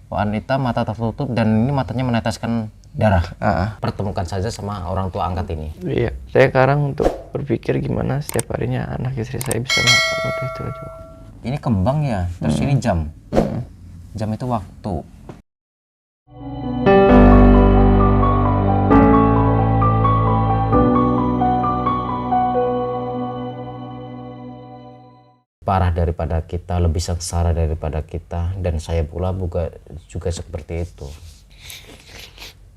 wanita mata tertutup dan ini matanya meneteskan darah. Pertemukan saja sama orang tua angkat ini. Iya, saya sekarang untuk berpikir gimana setiap harinya anak istri saya bisa makan udah itu aja. Ini kembang ya, terus ini jam. Jam itu waktu. Parah daripada kita, lebih sengsara daripada kita, dan saya pula juga seperti itu.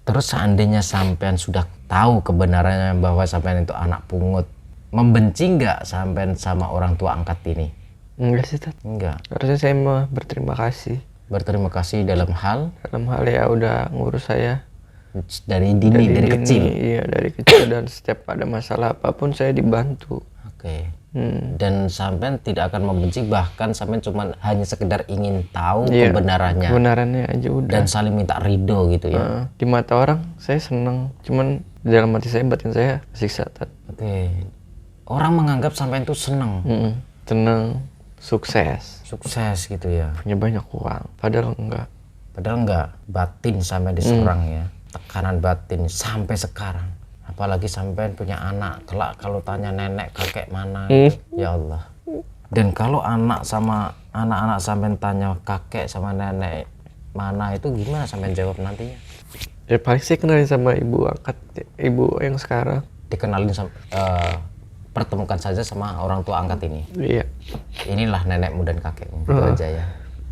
Terus seandainya sampean sudah tahu kebenarannya bahwa sampean itu anak pungut, membenci nggak sampean sama orang tua angkat ini? Enggak sih, Tat. Enggak. Harusnya saya mau berterima kasih. Berterima kasih dalam hal Ya udah ngurus saya dari kecil. Iya, dari kecil, dan setiap ada masalah apapun saya dibantu. Oke. Dan sampean tidak akan membenci, bahkan sampean cuma hanya sekedar ingin tahu kebenarannya aja udah, dan saling minta ridho gitu ya. Di mata orang saya seneng, cuman di dalam hati saya, batin saya siksa, Tat. Oke. Orang menganggap sampean itu seneng, sukses gitu ya, punya banyak uang, padahal enggak. Batin sampai diserang ya, tekanan batin sampai sekarang. Apalagi sampean punya anak, kelak kalau tanya nenek kakek mana, ya Allah. Dan kalau anak sampean tanya kakek sama nenek mana, itu gimana sampean jawab nantinya? Ya paling sih kenalin sama ibu angkat, ibu yang sekarang. Dikenalin pertemukan saja sama orang tua angkat ini. Iya. Inilah nenekmu dan kakekmu, gitu aja ya.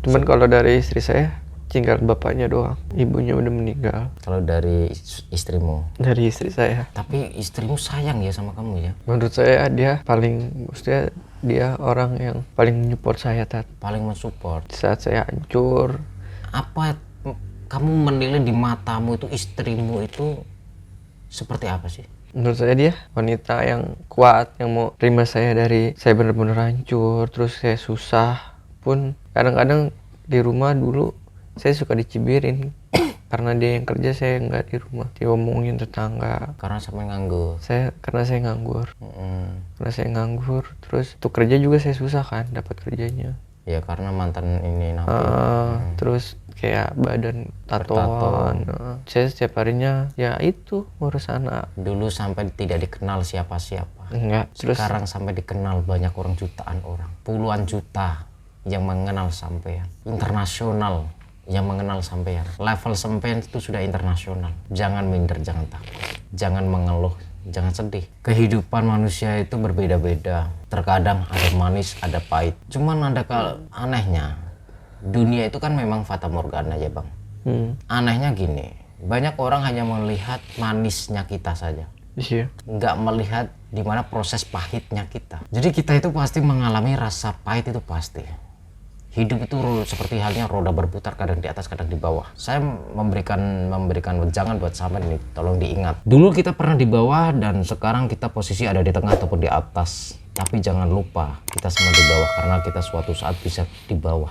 Cuman kalau dari istri saya, tinggal bapaknya doang, ibunya udah meninggal. Kalau dari istrimu? Dari istri saya. Tapi istrimu sayang ya sama kamu ya? Menurut saya dia orang yang paling menyupport saya, Tat. Paling mensupport? Saat saya hancur. Apa kamu menilai di matamu itu istrimu itu seperti apa sih? Menurut saya dia wanita yang kuat, yang mau terima saya dari saya benar-benar hancur, terus saya susah pun. Kadang-kadang di rumah dulu saya suka dicibirin karena dia yang kerja, saya nggak di rumah, diomongin tetangga. Karena sampai nganggur? Karena saya nganggur. Karena saya nganggur, terus untuk kerja juga saya susah kan dapat kerjanya. Ya karena mantan ini terus kayak badan tatoan. Saya setiap harinya ya itu ngurus anak. Dulu sampai tidak dikenal siapa-siapa. Enggak. Sekarang sampai dikenal banyak orang, jutaan orang, puluhan juta yang mengenal sampean, internasional yang mengenal sampean. Level sampean itu sudah internasional. Jangan minder, jangan takut, jangan mengeluh, jangan sedih. Kehidupan manusia itu berbeda-beda. Terkadang ada manis, ada pahit. Cuman ada anehnya, dunia itu kan memang fata morgana ya bang. Anehnya gini, banyak orang hanya melihat manisnya kita saja. Iya. Nggak melihat dimana proses pahitnya kita. Jadi kita itu pasti mengalami rasa pahit, itu pasti. Hidup itu seperti halnya roda berputar, kadang di atas kadang di bawah. Saya memberikan wejangan buat sampean ini, tolong diingat. Dulu kita pernah di bawah dan sekarang kita posisi ada di tengah ataupun di atas. Tapi jangan lupa kita semua di bawah, karena kita suatu saat bisa di bawah.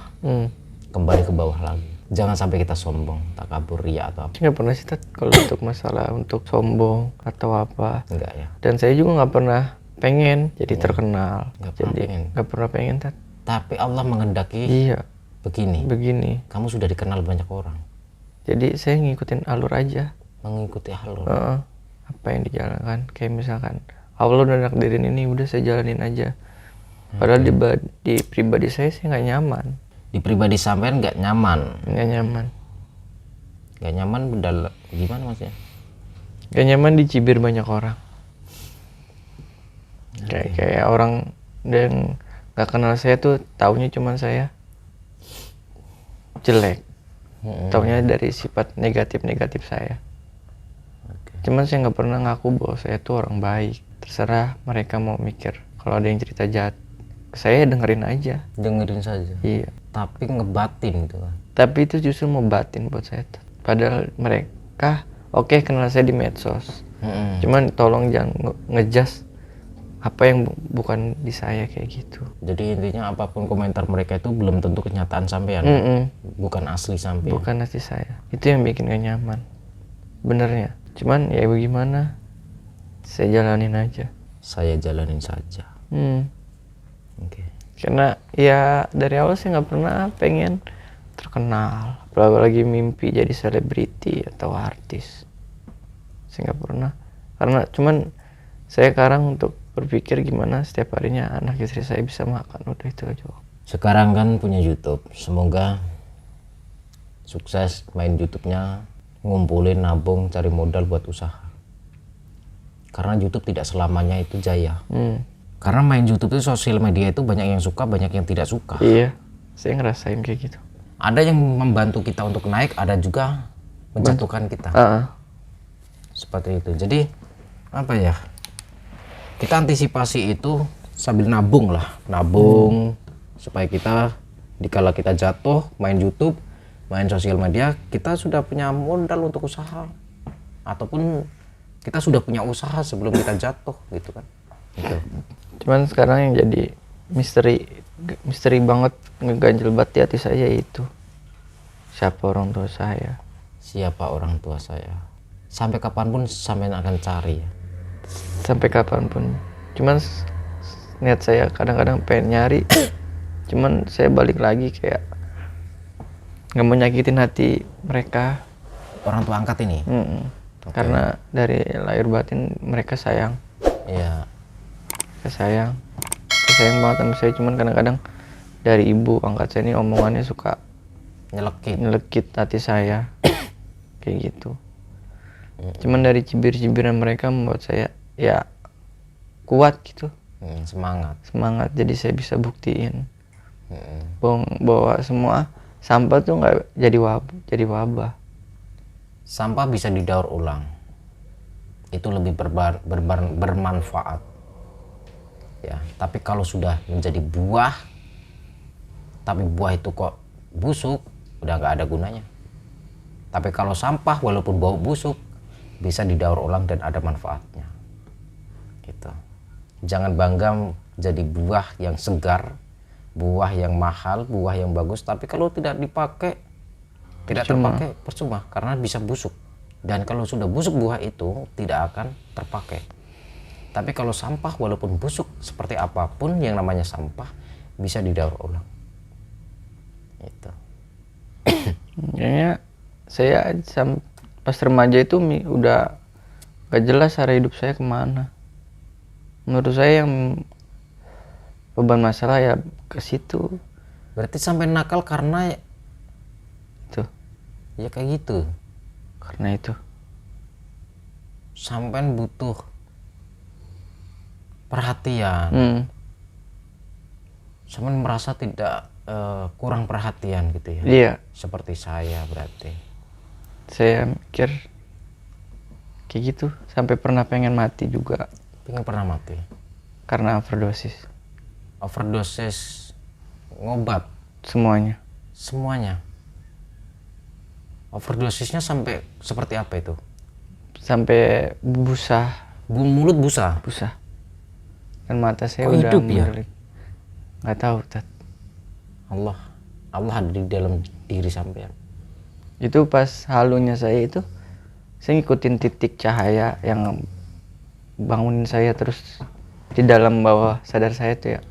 Kembali ke bawah lagi. Jangan sampai kita sombong, takabur, ria atau apa. Nggak pernah sih, Tat, kalau untuk masalah untuk sombong atau apa. Enggak ya. Dan saya juga nggak pernah pengen jadi terkenal. Nggak pernah pengen, Tat. Tapi Allah menghendaki begini. Kamu sudah dikenal banyak orang. Jadi saya ngikutin alur aja. Mengikuti alur. Apa yang dijalankan. Kayak misalkan Allah udah nakdirin ini, udah saya jalanin aja. Padahal di pribadi saya nggak nyaman. Di pribadi sampean nggak nyaman? Nggak nyaman. Nggak nyaman gimana maksudnya? Nggak nyaman dicibir banyak orang. Kayak orang yang gak kenal saya tuh taunya cuman saya jelek, taunya dari sifat negatif saya. Cuman saya nggak pernah ngaku bahwa saya tuh orang baik. Terserah mereka mau mikir, kalau ada yang cerita jahat saya dengerin aja. Dengerin saja. Iya. Tapi ngebatin gitu kan. Tapi itu justru mau batin buat saya. Padahal mereka kenal saya di medsos. Cuman tolong jangan ngejudge apa yang bukan di saya kayak gitu. Jadi intinya apapun komentar mereka itu belum tentu kenyataan sampean. Bukan asli sampean. Bukan asli saya. Itu yang bikin gak nyaman benernya. Cuman ya bagaimana, saya jalanin aja. Saya jalanin saja. Karena ya dari awal saya nggak pernah pengen terkenal, apalagi mimpi jadi selebriti atau artis. Saya nggak pernah, karena cuman saya sekarang untuk berpikir gimana setiap harinya anak istri saya bisa makan, udah itu aja. Sekarang kan punya YouTube, semoga sukses main YouTube-nya, ngumpulin, nabung, cari modal buat usaha. Karena YouTube tidak selamanya itu jaya. Karena main YouTube itu, sosial media itu banyak yang suka, banyak yang tidak suka. Iya, saya ngerasain kayak gitu. Ada yang membantu kita untuk naik, ada juga menjatuhkan kita. Seperti itu. Jadi apa ya? Kita antisipasi itu sambil nabung lah, supaya kita dikala kita jatuh main YouTube, main sosial media, kita sudah punya modal untuk usaha, ataupun kita sudah punya usaha sebelum kita jatuh gitu kan. Gitu. Cuman sekarang yang jadi misteri banget, ngeganjel banget di hati saya itu siapa orang tua saya. Siapa orang tua saya? Sampai kapanpun sampean akan cari ya. Sampai kapanpun. Cuman niat saya kadang-kadang pengen nyari, cuman saya balik lagi kayak nggak mau nyakitin hati mereka. Orang tua angkat ini. Okay. Karena dari lahir batin mereka sayang. Iya. Sayang banget sama saya, cuman kadang-kadang dari ibu angkat saya ini omongannya suka nyelekit hati saya kayak gitu. Cuman dari cibir-cibiran mereka membuat saya ya kuat gitu. Semangat, jadi saya bisa buktiin bahwa semua sampah tuh nggak jadi wabah. Sampah bisa didaur ulang, itu lebih bermanfaat ya. Tapi kalau sudah menjadi buah, tapi buah itu kok busuk, udah nggak ada gunanya. Tapi kalau sampah walaupun bau busuk bisa didaur ulang dan ada manfaatnya gitu. Jangan bangga jadi buah yang segar, buah yang mahal, buah yang bagus, tapi kalau tidak dipakai, tidak terpakai, percuma, karena bisa busuk. Dan kalau sudah busuk buah itu tidak akan terpakai. Tapi kalau sampah walaupun busuk seperti apapun yang namanya sampah bisa didaur ulang. Itu. Kayaknya saya pas remaja itu udah gak jelas arah hidup saya kemana. Menurut saya yang beban masalah ya ke situ. Berarti sampai nakal karena itu. Ya kayak gitu. Karena itu. Sampai butuh perhatian. Sampai merasa tidak kurang perhatian gitu ya. Iya. Seperti saya berarti. Saya mikir kayak gitu, sampai pernah pengen mati juga. Pengen pernah mati? Karena overdosis. Overdosis ngobat? Semuanya. Semuanya? Overdosisnya sampai seperti apa itu? Sampai busa. Mulut busa? Busa. Dan mata saya kok udah hidup ya? Nggak tahu, Tat. Allah ada di dalam diri sampean. Itu pas halunya saya itu, saya ngikutin titik cahaya yang bangunin saya terus di dalam bawah sadar saya tuh ya.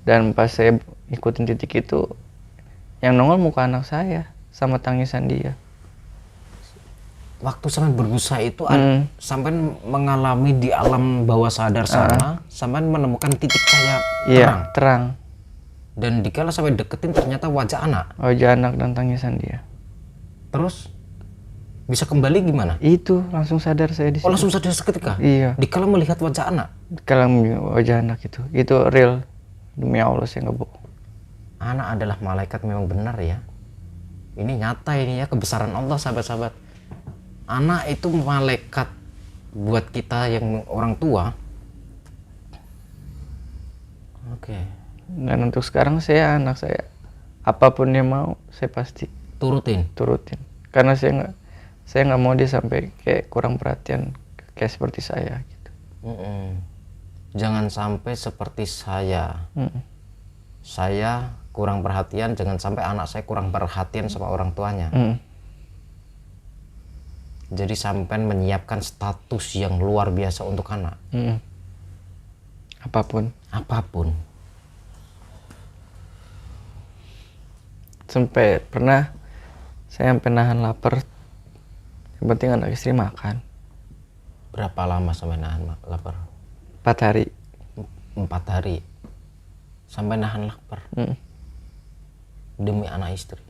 Dan pas saya ikutin titik itu, yang nongol muka anak saya sama tangisan dia. Waktu sampai berbusa itu sampai mengalami di alam bawah sadar sana, sampai menemukan titik cahaya terang. Iya, terang. Dan dikala sampai deketin ternyata wajah anak. Wajah anak dan tangisan dia. Terus bisa kembali gimana? Itu langsung sadar saya di situ. Oh, langsung sadar seketika? Iya. Dikala melihat wajah anak? Dikala wajah anak itu real. Demi Allah saya nggak bohong. Anak adalah malaikat, memang benar ya. Ini nyata ini ya, kebesaran Allah sahabat-sahabat. Anak itu malaikat buat kita yang orang tua. Oke. Dan untuk sekarang anak saya apapun dia mau saya pasti turutin. Karena saya nggak mau dia sampai kayak kurang perhatian kayak seperti saya gitu. Jangan sampai seperti saya. Saya kurang perhatian, jangan sampai anak saya kurang perhatian sama orang tuanya. Jadi sampai menyiapkan status yang luar biasa untuk anak. Apapun. Apapun. Sampai pernah Saya sampai nahan lapar. Yang penting anak istri makan. Berapa lama sampai nahan lapar? 4 hari. 4 hari sampai nahan lapar demi anak istri.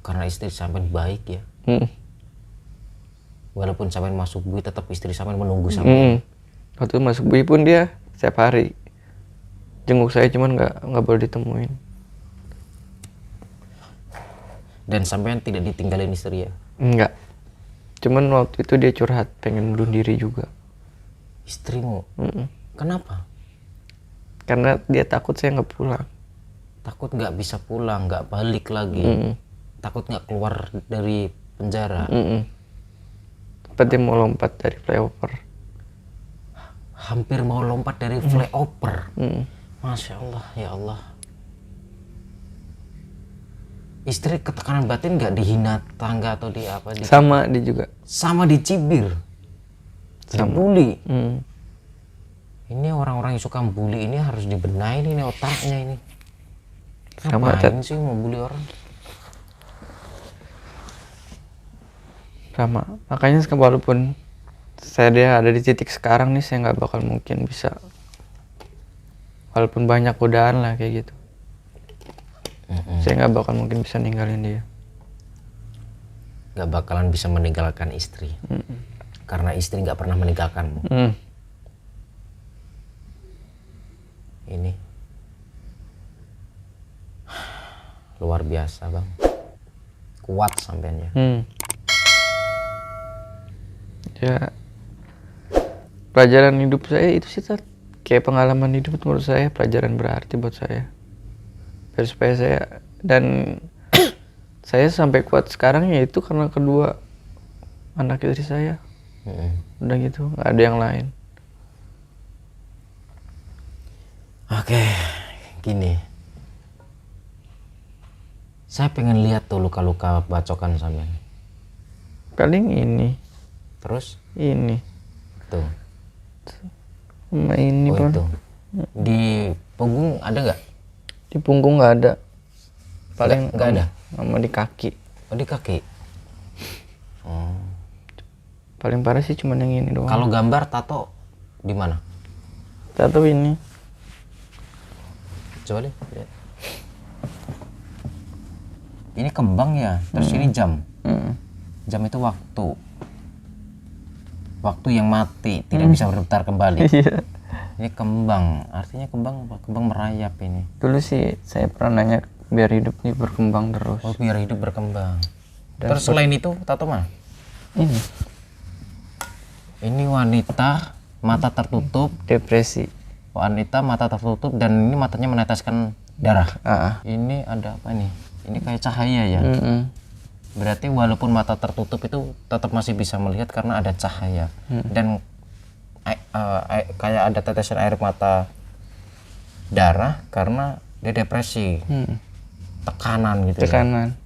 Karena istri sampai baik ya. Walaupun sampai masuk bui tetap istri sampai menunggu sampai. Waktu masuk bui pun dia setiap hari jenguk saya, cuman nggak boleh ditemuin. Dan sampean tidak ditinggalin istri ya? Enggak. Cuman waktu itu dia curhat pengen bunuh diri juga. Istrimu? Kenapa? Karena dia takut saya nggak pulang. Takut nggak bisa pulang, nggak balik lagi. Takut nggak keluar dari penjara. Tempat dia mau lompat dari flyover. Hampir mau lompat dari flyover. Masya Allah, ya Allah. Istri ketekanan batin nggak dihina tangga atau di apa? Sama dia juga. Sama dicibir, dibully. Mm. Ini orang-orang yang suka bully ini harus dibenahin ini otaknya ini. Sama, Ngapain sih mau bully orang? Sama. Makanya walaupun dia ada di titik sekarang nih, saya nggak bakal mungkin bisa. Walaupun banyak godaan lah kayak gitu. Saya nggak bakal mungkin bisa ninggalin dia. Nggak bakalan bisa meninggalkan istri. Karena istri nggak pernah meninggalkanmu. Ini luar biasa bang, kuat sampean ya. Ya, pelajaran hidup saya itu sih kayak pengalaman hidup menurut saya pelajaran berarti buat saya. Biar supaya saya dan saya sampai kuat sekarang ya itu karena kedua anak istri saya. Udah gitu, nggak ada yang lain. Oke, gini. Saya pengen lihat tuh luka-luka bacokan sampean. Paling ini. Terus? Ini. Tuh. Sama ini Oh Pak. itu. Di punggung ada nggak? Di punggung nggak ada. Paling Nggak ada. Sama di kaki. Oh di kaki. Oh. Paling parah sih cuma yang ini doang. Kalau gambar tato di mana? Tato ini. Coba deh. Lihat. Ini kembang ya. Terus ini jam. Jam itu waktu. Waktu yang mati, tidak bisa berputar kembali. Iya. Ini kembang, artinya kembang apa? Kembang merayap ini. Dulu sih saya pernah nanya biar hidup ini berkembang terus. Oh biar hidup berkembang. Dan Terus selain itu tato mana? Ini Ini wanita mata tertutup, depresi. wanita mata tertutup dan ini matanya meneteskan darah. Ini Ini ada apa nih? Ini kayak cahaya ya. Berarti walaupun mata tertutup itu tetap masih bisa melihat karena ada cahaya. Dan kayak ada tetesan air mata darah karena dia depresi. Tekanan gitu. Tekanan.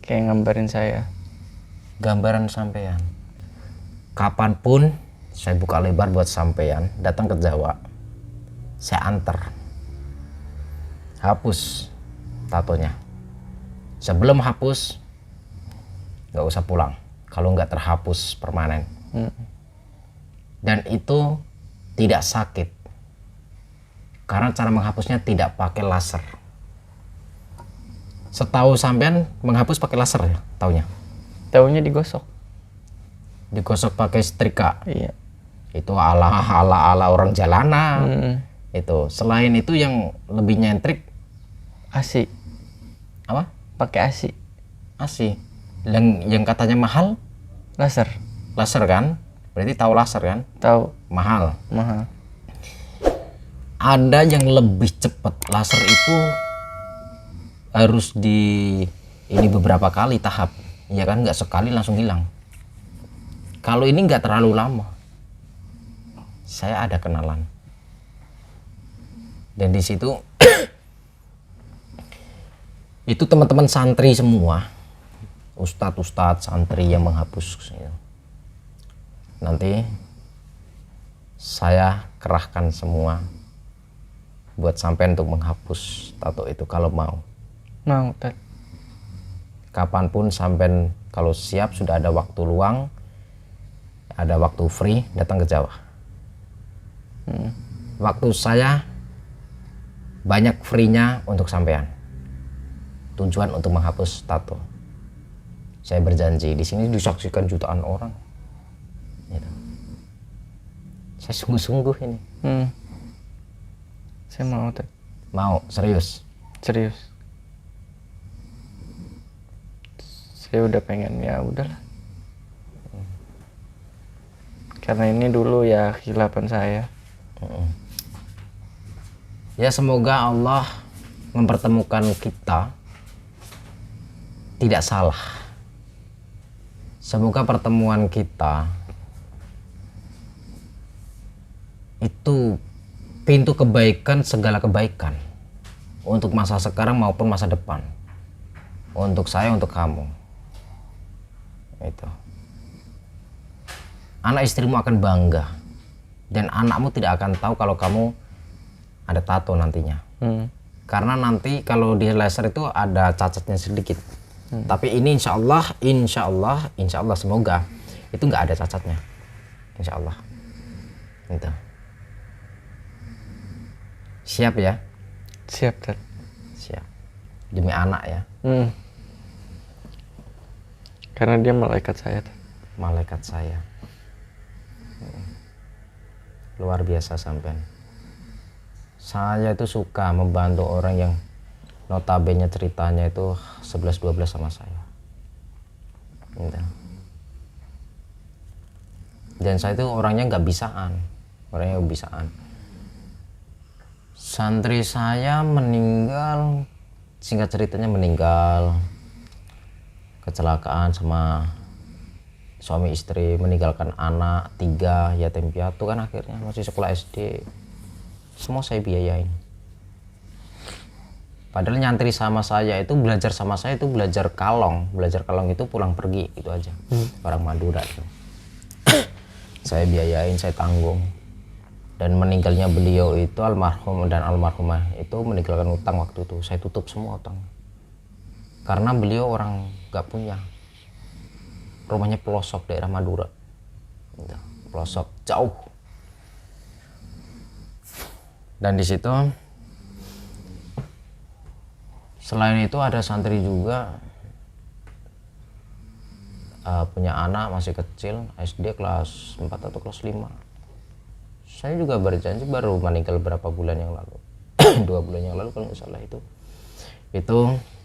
Kayak gambarin saya. Gambaran sampean. Kapanpun saya buka lebar buat sampean datang ke Jawa, saya antar. Hapus tatonya. Sebelum hapus, nggak usah pulang. Kalau nggak terhapus permanen. Dan itu tidak sakit. Karena cara menghapusnya tidak pakai laser. Setahu sampean menghapus pakai laser ya, taunya? Taunya digosok. Digosok pakai setrika. Iya. Itu ala orang jalanan. Itu selain itu yang lebih nyentrik ASI. apa? Pakai ASI. ASI. Yang katanya mahal Laser. laser kan? Berarti tahu laser kan? Tahu. Mahal. Mahal. Ada yang lebih cepat. Laser itu harus ini beberapa kali tahap. Ya kan, nggak sekali langsung hilang. Kalau ini nggak terlalu lama. Saya ada kenalan. Dan di situ itu teman-teman santri semua, ustadz santri yang menghapus. Nanti saya kerahkan semua buat sampai untuk menghapus tato itu kalau mau. Mau, Tat. kapanpun sampai kalau siap, sudah ada waktu luang, ada waktu free, datang ke Jawa. Waktu saya banyak free-nya untuk sampean. Tujuan untuk menghapus tato. Saya berjanji, di sini disaksikan jutaan orang. Gitu. Saya sungguh-sungguh ini. Saya mau Ted. Mau, serius. Serius. Saya udah pengen, ya udahlah. Karena ini dulu ya khilapan saya. Ya semoga Allah mempertemukan kita tidak salah. Semoga pertemuan kita itu pintu kebaikan, segala kebaikan untuk masa sekarang maupun masa depan, untuk saya, untuk kamu. Itu anak istrimu akan bangga, dan anakmu tidak akan tahu kalau kamu ada tato nantinya. Karena nanti kalau di laser itu ada cacatnya sedikit. Tapi ini insya Allah semoga itu nggak ada cacatnya, insya Allah. Gitu. Siap ya? Siap Ted. Siap. Demi anak ya. Karena dia malaikat saya Ted. Malaikat saya. Luar biasa sampean. Saya itu suka membantu orang yang notabene ceritanya itu 11-12 sama saya. Gitu. Dan saya itu orangnya nggak bisaan. Orangnya nggak bisaan. Santri saya meninggal, singkat ceritanya meninggal kecelakaan sama suami istri, meninggalkan anak 3 yatim piatu kan, akhirnya masih sekolah SD, semua saya biayain. Padahal nyantri sama saya itu, belajar sama saya itu belajar kalong itu pulang pergi itu aja. Orang Madura itu saya biayain, saya tanggung. Dan meninggalnya beliau itu, almarhum dan almarhumah itu meninggalkan utang waktu itu. Saya tutup semua utang. Karena beliau orang gak punya. Rumahnya pelosok daerah Madura. Gitu. Pelosok jauh. Dan di situ selain itu ada santri juga punya anak masih kecil, SD kelas 4 atau kelas 5. Saya juga berjanji, baru meninggal berapa bulan yang lalu 2 bulan yang lalu kalau nggak salah itu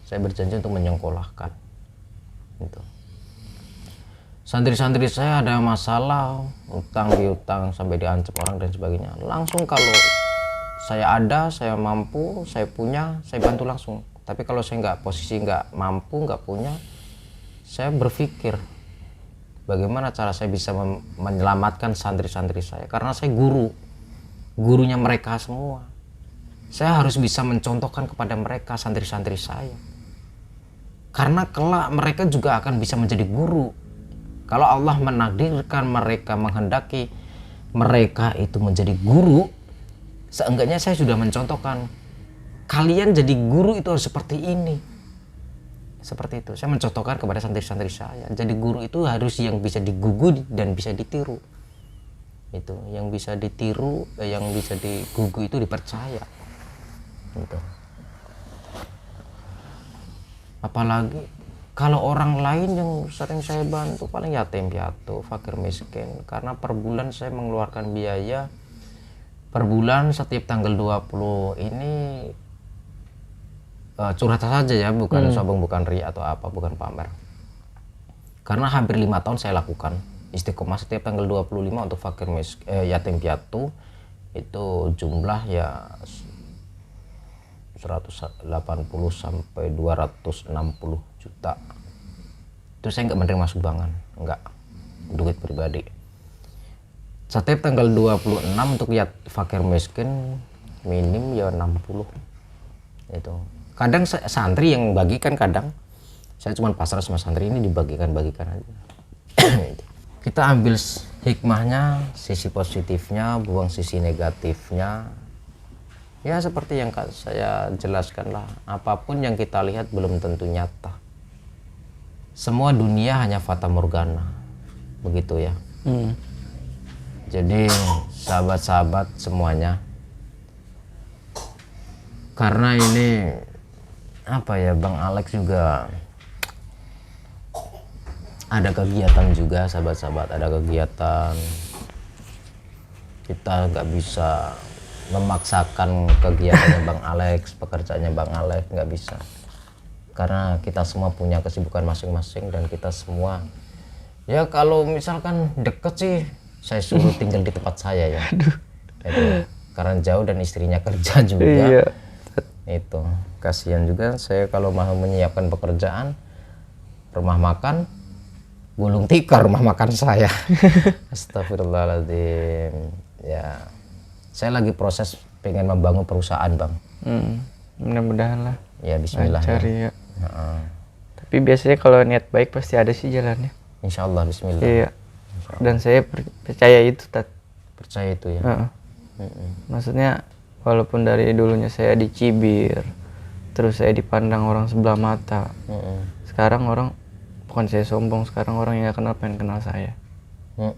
saya berjanji untuk menyekolahkan itu. Santri-santri saya ada masalah utang piutang sampai diancam orang dan sebagainya, langsung kalau saya ada, saya mampu, saya punya, saya bantu langsung. Tapi kalau saya nggak posisi, nggak mampu, nggak punya, saya berpikir bagaimana cara saya bisa menyelamatkan santri-santri saya, karena saya gurunya mereka semua. Saya harus bisa mencontohkan kepada mereka, santri-santri saya, karena kelak mereka juga akan bisa menjadi guru. Kalau Allah menakdirkan mereka, menghendaki mereka itu menjadi guru, seenggaknya saya sudah mencontohkan, kalian jadi guru itu harus seperti ini. Seperti itu, saya mencontohkan kepada santri-santri saya. Jadi guru itu harus yang bisa digugu dan bisa ditiru. Itu, yang bisa ditiru, yang bisa digugu itu dipercaya. Gitu. Apalagi kalau orang lain yang sering saya bantu paling yatim piatu, fakir miskin. Karena per bulan saya mengeluarkan biaya per bulan setiap tanggal 20 ini. Curhat saja ya, bukan sombong, bukan ria atau apa, bukan pamer. Karena hampir 5 tahun saya lakukan istiqomah setiap tanggal 25 untuk fakir yatim piatu. Itu jumlah ya 180 sampai 260 juta. Itu saya nggak menerima sumbangan, nggak, duit pribadi. Setiap tanggal 26 untuk fakir miskin minim ya 60. Itu kadang santri yang bagikan, kadang saya cuma pasrah sama santri ini, dibagikan aja. Kita ambil hikmahnya, sisi positifnya, buang sisi negatifnya. Ya seperti yang saya jelaskan lah, apapun yang kita lihat belum tentu nyata. semua dunia hanya fata morgana, begitu ya. Jadi sahabat-sahabat semuanya, karena ini apa ya, Bang Alex juga ada kegiatan juga, sahabat-sahabat, ada kegiatan. Kita nggak bisa memaksakan kegiatannya Bang Alex, pekerjaannya Bang Alex, nggak bisa. Karena kita semua punya kesibukan masing-masing dan kita semua, ya kalau misalkan deket sih, saya suruh tinggal di tempat saya ya. Itu. Karena jauh dan istrinya kerja juga. Iya. Itu kasihan juga saya kalau mau menyiapkan pekerjaan, rumah makan gulung tikar rumah makan saya. Astagfirullahaladzim. Ya, saya lagi proses pengen membangun perusahaan, Bang. Mudah-mudahan lah. Ya Bismillah. Cari ya. Tapi biasanya kalau niat baik pasti ada sih jalannya. Insya Allah, Bismillah. Iya. Dan saya percaya itu, Tat. Percaya itu ya. Maksudnya walaupun dari dulunya saya dicibir, terus saya dipandang orang sebelah mata. Sekarang orang, bukan saya sombong, sekarang orang yang kenal pengen kenal saya.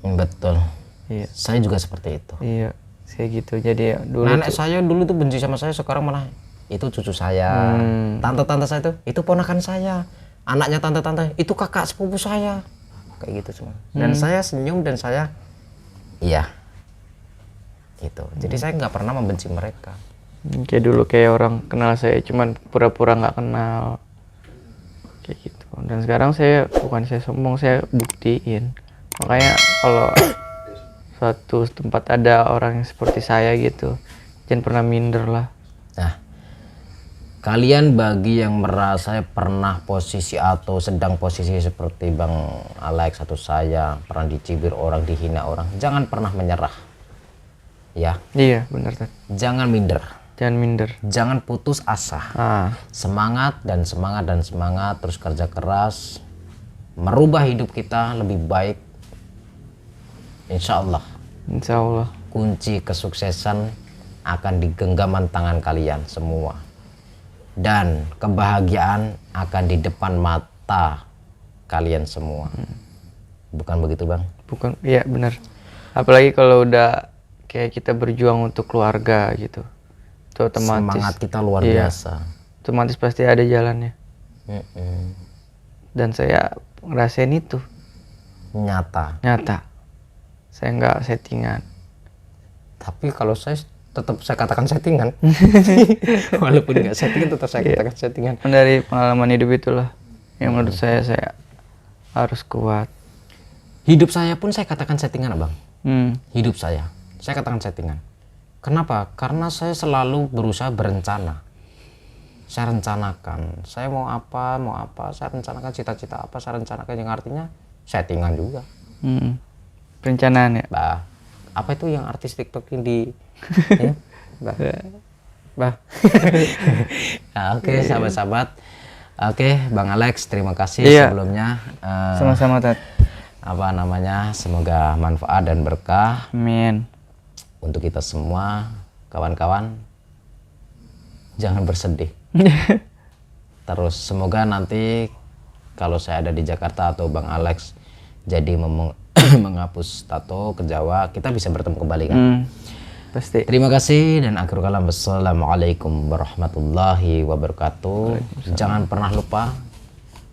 Betul. Iya. Saya juga seperti itu. Iya, saya gitu. Jadi ya, dulu Nenek saya dulu tuh benci sama saya, sekarang malah itu cucu saya. Tante-tante saya itu ponakan saya. Anaknya tante-tante, itu kakak sepupu saya. Kayak gitu semua. Dan saya senyum dan saya iya. Gitu. Jadi saya nggak pernah membenci mereka. kayak dulu kayak orang kenal saya cuman pura-pura nggak kenal. Kayak gitu. Dan sekarang saya, bukan saya sombong, saya buktiin. Makanya kalau suatu tempat ada orang yang seperti saya gitu, jangan pernah minder lah. Nah, kalian bagi yang merasa pernah posisi atau sedang posisi seperti Bang Alex atau saya, pernah dicibir orang, dihina orang, jangan pernah menyerah. Ya. Iya, benar, Tat. Jangan minder. Jangan minder. Jangan putus asa. Semangat dan semangat dan semangat, terus kerja keras, merubah hidup kita lebih baik. Insya Allah. Insya Allah. Kunci kesuksesan akan di genggaman tangan kalian semua. Dan kebahagiaan akan di depan mata kalian semua. Bukan begitu, Bang? Bukan, iya benar. Apalagi kalau udah kayak kita berjuang untuk keluarga gitu. Itu otomatis. Semangat kita luar biasa. Otomatis pasti ada jalannya. Dan saya ngerasain itu. Nyata. Saya nggak settingan. Tapi kalau saya tetap saya katakan settingan. Walaupun nggak settingan tetap saya katakan settingan. Dari pengalaman hidup itulah yang menurut saya harus kuat. Hidup saya pun saya katakan settingan, Abang. Hidup saya katakan settingan. Kenapa? Karena saya selalu berusaha berencana. Saya rencanakan, saya mau apa, saya rencanakan cita-cita apa, saya rencanakan, yang artinya settingan juga. Perencanaan ya? Apa itu yang artis TikTok yang di ya? Nah, oke, sahabat-sahabat. Oke, Bang Alex, terima kasih sebelumnya. Sama-sama, Tat. Apa namanya? Semoga manfaat dan berkah. Amin. Untuk kita semua, kawan-kawan, jangan bersedih. Terus semoga nanti kalau saya ada di Jakarta atau Bang Alex jadi menghapus tato ke Jawa, kita bisa bertemu kembali kan? Pasti. Terima kasih dan akhir kalam, wassalamualaikum warahmatullahi wabarakatuh. Jangan pernah lupa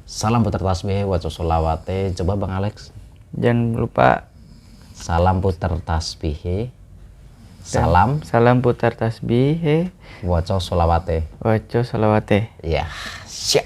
salam putar tasbih wa sholawate. Coba Bang Alex. Jangan lupa salam putar tasbih. Salam putar tasbih. Waco solawate. Ya, siap.